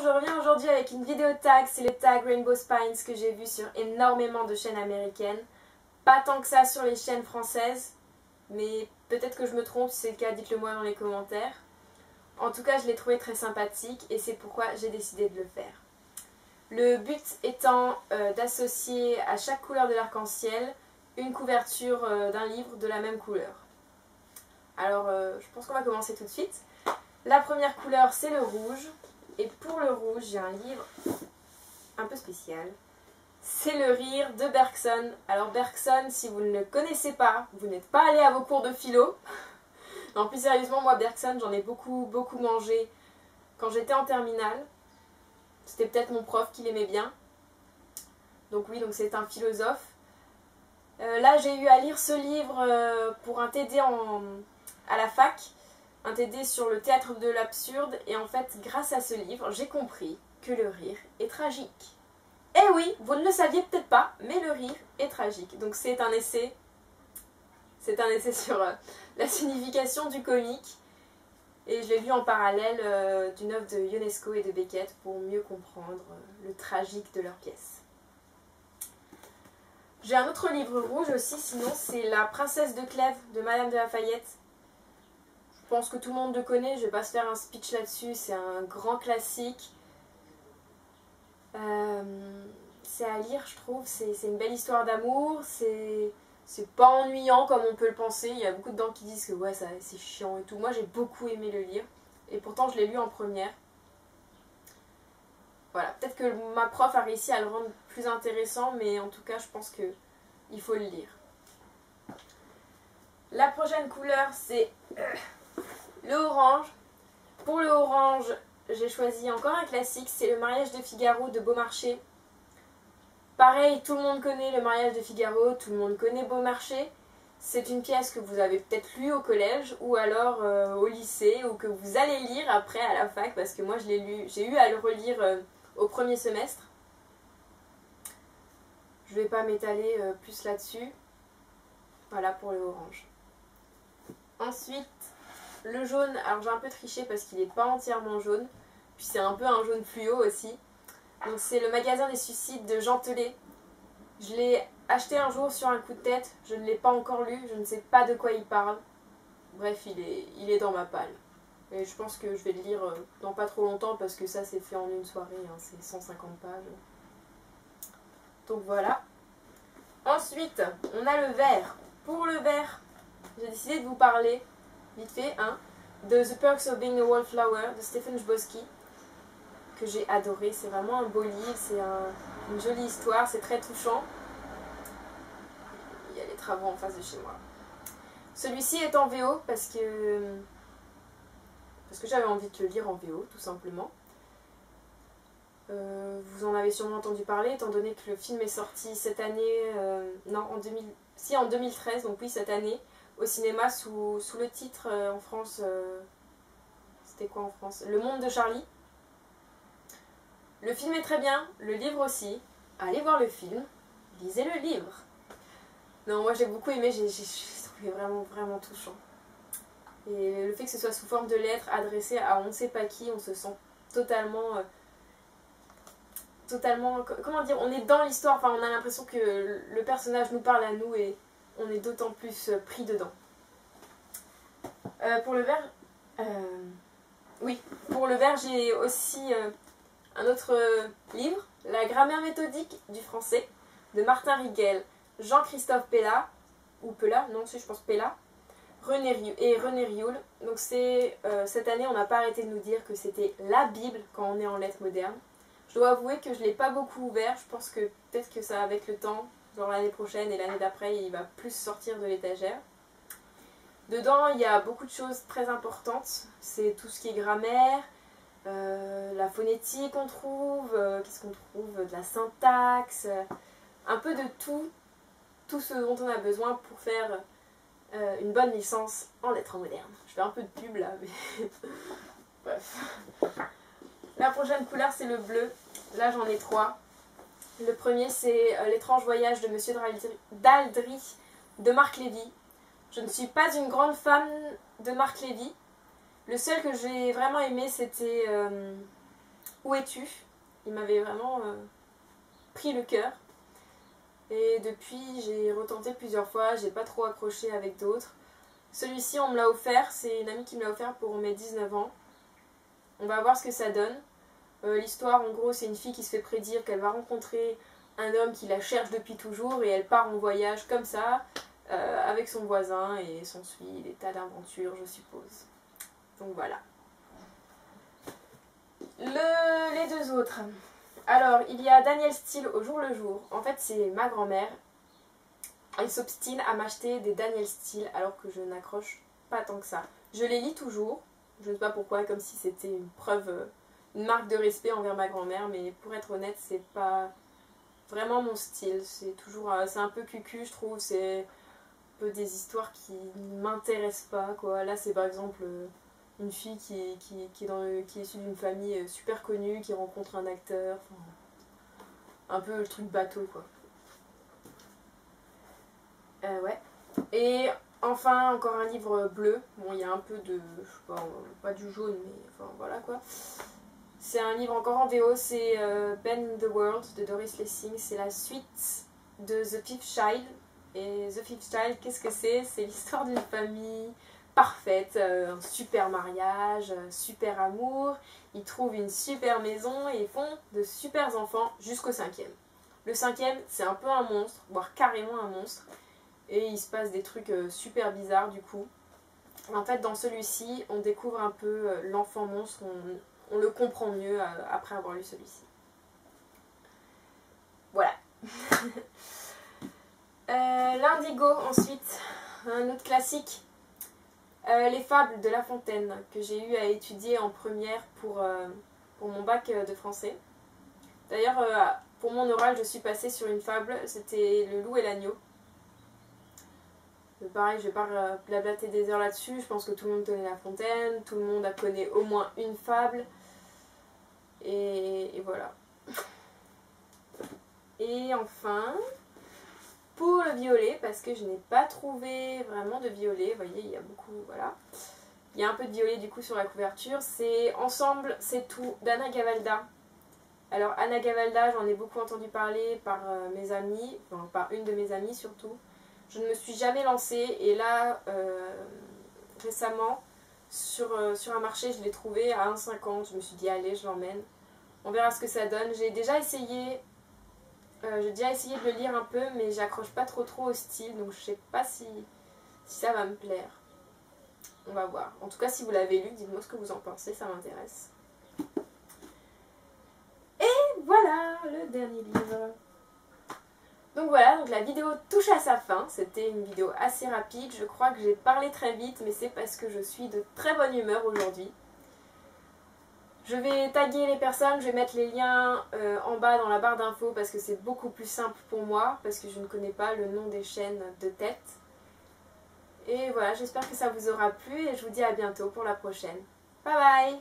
je reviens aujourd'hui avec une vidéo tag, c'est le tag Rainbow Spines que j'ai vu sur énormément de chaînes américaines. Pas tant que ça sur les chaînes françaises, mais peut-être que je me trompe, si c'est le cas, dites-le moi dans les commentaires. En tout cas, je l'ai trouvé très sympathique et c'est pourquoi j'ai décidé de le faire. Le but étant d'associer à chaque couleur de l'arc-en-ciel une couverture d'un livre de la même couleur. Alors, je pense qu'on va commencer tout de suite. La première couleur, c'est le rouge. Et pour le rouge, j'ai un livre un peu spécial. C'est Le Rire de Bergson. Alors Bergson, si vous ne le connaissez pas, vous n'êtes pas allé à vos cours de philo. Non, plus sérieusement, moi Bergson, j'en ai beaucoup mangé quand j'étais en terminale. C'était peut-être mon prof qui l'aimait bien. Donc oui, donc c'est un philosophe. Là, j'ai eu à lire ce livre pour un TD à la fac. Un TD sur le théâtre de l'absurde. Et en fait, grâce à ce livre, j'ai compris que le rire est tragique. Eh oui, vous ne le saviez peut-être pas, mais le rire est tragique. Donc c'est un essai. C'est un essai sur la signification du comique. Et je l'ai lu en parallèle d'une œuvre de Ionesco et de Beckett pour mieux comprendre le tragique de leur pièce. J'ai un autre livre rouge aussi, sinon c'est La Princesse de Clèves de Madame de Lafayette. Je pense que tout le monde le connaît, je ne vais pas se faire un speech là-dessus, c'est un grand classique. C'est à lire, je trouve, c'est une belle histoire d'amour, c'est pas ennuyant comme on peut le penser. Il y a beaucoup de gens qui disent que ouais, c'est chiant et tout. Moi j'ai beaucoup aimé le lire, et pourtant je l'ai lu en première. Voilà, peut-être que ma prof a réussi à le rendre plus intéressant, mais en tout cas je pense qu'il faut le lire. La prochaine couleur c'est le orange. Pour le orange, j'ai choisi encore un classique, c'est Le Mariage de Figaro de Beaumarchais. Pareil, tout le monde connaît Le Mariage de Figaro, tout le monde connaît Beaumarchais. C'est une pièce que vous avez peut-être lue au collège ou alors au lycée, ou que vous allez lire après à la fac, parce que moi je l'ai lu, j'ai eu à le relire au premier semestre. Je ne vais pas m'étaler plus là-dessus. Voilà pour le orange. Ensuite, le jaune, alors j'ai un peu triché parce qu'il n'est pas entièrement jaune, puis c'est un peu un jaune fluo aussi. Donc c'est Le Magasin des Suicides de Jean Telet. Je l'ai acheté un jour sur un coup de tête, je ne l'ai pas encore lu, je ne sais pas de quoi il parle. Bref, il est dans ma palle. Et je pense que je vais le lire dans pas trop longtemps parce que ça c'est fait en une soirée, hein, c'est 150 pages. Donc voilà. Ensuite, on a le vert. Pour le vert, j'ai décidé de vous parler, vite fait, hein, de The Perks of Being a Wallflower de Stephen Chbosky, que j'ai adoré. C'est vraiment un beau livre, c'est une jolie histoire, c'est très touchant. Il y a les travaux en face de chez moi. Celui-ci est en VO parce que j'avais envie de le lire en VO, tout simplement. Vous en avez sûrement entendu parler, étant donné que le film est sorti cette année, en 2013, donc oui, cette année, au cinéma, sous le titre en France, c'était quoi en France? Le Monde de Charlie. Le film est très bien, le livre aussi. Allez voir le film, lisez le livre. Non, moi j'ai beaucoup aimé, j'ai trouvé vraiment touchant. Et le fait que ce soit sous forme de lettres adressées à on ne sait pas qui, on se sent totalement, comment dire, on est dans l'histoire, enfin on a l'impression que le personnage nous parle à nous et on est d'autant plus pris dedans. Pour le vert, pour le vert j'ai aussi un autre livre, La grammaire méthodique du français de Martin Rigel, Jean-Christophe Pella, ou Pella, non si je pense Pella, et René Rioul. Donc c'est cette année on n'a pas arrêté de nous dire que c'était la Bible quand on est en lettres modernes. Je dois avouer que je ne l'ai pas beaucoup ouvert, je pense que peut-être que ça avec le temps, genre l'année prochaine et l'année d'après, il va plus sortir de l'étagère. Dedans il y a beaucoup de choses très importantes, c'est tout ce qui est grammaire, la phonétique on trouve, qu'est-ce qu'on trouve, de la syntaxe, un peu de tout ce dont on a besoin pour faire une bonne licence en lettres modernes. Je fais un peu de pub là, mais bref. La prochaine couleur c'est le bleu, là j'en ai trois. Le premier c'est L'étrange voyage de Monsieur Daldry de Marc Lévy. Je ne suis pas une grande fan de Marc Lévy. Le seul que j'ai vraiment aimé c'était Où es-tu? Il m'avait vraiment pris le cœur. Et depuis, j'ai retenté plusieurs fois, j'ai pas trop accroché avec d'autres. Celui-ci, on me l'a offert, c'est une amie qui me l'a offert pour mes 19 ans. On va voir ce que ça donne. L'histoire, en gros, c'est une fille qui se fait prédire qu'elle va rencontrer un homme qui la cherche depuis toujours et elle part en voyage comme ça, avec son voisin, et s'ensuit des tas d'aventures, je suppose. Donc voilà. Les deux autres. Alors, il y a Danielle Steele au jour le jour. En fait, c'est ma grand-mère. Elle s'obstine à m'acheter des Danielle Steele alors que je n'accroche pas tant que ça. Je les lis toujours. Je ne sais pas pourquoi, comme si c'était une preuve, une marque de respect envers ma grand-mère. Mais pour être honnête, c'est pas vraiment mon style. C'est toujours, c'est un peu cucu, je trouve. C'est un peu des histoires qui ne m'intéressent pas, quoi. Là, c'est par exemple une fille qui est issue d'une famille super connue, qui rencontre un acteur. Enfin, un peu le truc bateau, quoi. Ouais. Et enfin, encore un livre bleu. Bon, il y a un peu de... je sais pas du jaune, mais enfin, voilà, quoi. C'est un livre encore en VO, c'est Ben in the World de Doris Lessing. C'est la suite de The Fifth Child. Et The Fifth Child, qu'est-ce que c'est? C'est l'histoire d'une famille parfaite, un super mariage, super amour. Ils trouvent une super maison et ils font de super enfants jusqu'au 5e. Le 5e, c'est un peu un monstre, voire carrément un monstre. Et il se passe des trucs super bizarres du coup. En fait, dans celui-ci, on découvre un peu l'enfant monstre, on le comprend mieux après avoir lu celui-ci. Voilà. L'Indigo, ensuite, un autre classique. Les fables de La Fontaine, que j'ai eu à étudier en première pour mon bac de français. D'ailleurs, pour mon oral, je suis passée sur une fable, c'était Le Loup et l'Agneau. Pareil, je vais pas blablater des heures là-dessus, je pense que tout le monde connaît La Fontaine, tout le monde connaît au moins une fable. Et voilà. Et enfin, pour le violet, parce que je n'ai pas trouvé vraiment de violet, vous voyez, il y a beaucoup, voilà. Il y a un peu de violet du coup sur la couverture, c'est Ensemble, c'est tout, d'Anna Gavalda. Alors Anna Gavalda, j'en ai beaucoup entendu parler par mes amis, enfin par une de mes amies surtout. Je ne me suis jamais lancée et là, récemment, sur un marché, je l'ai trouvé à 1,50. Je me suis dit, allez, je l'emmène. On verra ce que ça donne. J'ai déjà essayé de le lire un peu, mais j'accroche pas trop au style, donc je sais pas si ça va me plaire. On va voir. En tout cas, si vous l'avez lu, dites-moi ce que vous en pensez, ça m'intéresse. Et voilà, le dernier livre. Donc voilà, donc la vidéo touche à sa fin. C'était une vidéo assez rapide. Je crois que j'ai parlé très vite, mais c'est parce que je suis de très bonne humeur aujourd'hui. Je vais taguer les personnes, je vais mettre les liens en bas dans la barre d'infos parce que c'est beaucoup plus simple pour moi, parce que je ne connais pas le nom des chaînes de tête. Et voilà, j'espère que ça vous aura plu et je vous dis à bientôt pour la prochaine. Bye bye!